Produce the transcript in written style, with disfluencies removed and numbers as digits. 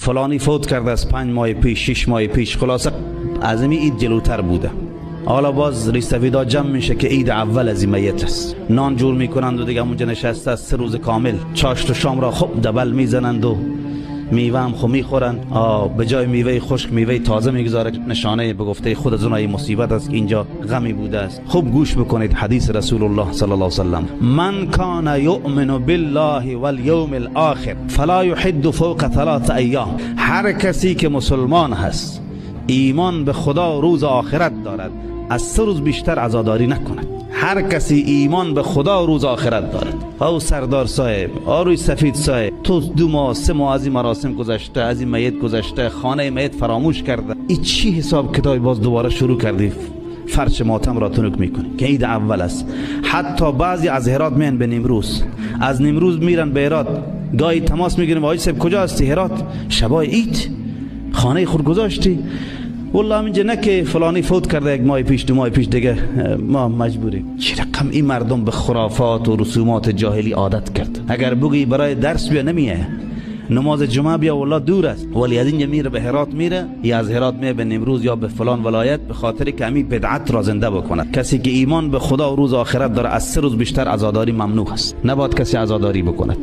فلانی فوت کرده از 5 ماه پیش 6 ماه پیش، خلاصه از این عید جلوتر بوده. حالا باز ریستویدا جمع میشه که عید اول از این میت است. نان جور میکنند و دیگه اونجا نشسته است 3 روز کامل. چاشت و شام را خوب دبل میزنند و میوه هم خو میخورند. به جای میوه خشک میوه تازه میگذاره، نشانه به گفته خود از اونای مصیبت است که اینجا غمی بوده است. خوب گوش بکنید حدیث رسول الله صلی الله علیه و سلم: من کان یؤمن بالله والیوم الاخر فلا یحد فوق 3 ایام. هر کسی که مسلمان هست، ایمان به خدا و روز آخرت دارد، از 3 روز بیشتر عزاداری نکند. هر کسی ایمان به خدا و روز آخرت دارد. او سردار صاحب، آروی سفید صاحب، تو 2 ماه 3 ماه از این مراسم گذشته، از این میت گذشته، خانه میت فراموش کرده، این چی حساب کتابی باز دوباره شروع کردی فرش ماتم را تنک میکنی که عید اول است؟ حتی بعضی از هرات میان به نیمروز، از نیمروز میرن به هرات، گاهی تماس میگیریم آقای صاحب کجا هستی؟ هرات. شبای عید خانه خود گذاشتی؟ والله همینجا نه که فلانی فوت کرده 1 ماه پیش 2 ماه پیش، دیگه ما مجبوریم. چه رقم این مردم به خرافات و رسومات جاهلی عادت کرد. اگر بگی برای درس بیا نمیه، نماز جمعه بیا والله دور است، ولی از اینجا میره به هرات میره، یا از هرات میره به نیمروز یا به فلان ولایت، به خاطر که همین بدعت را زنده بکند. کسی که ایمان به خدا و روز آخرت داره از 3 روز بیشتر عزاداری ممنوع است. نباید کسی عزاداری بکند.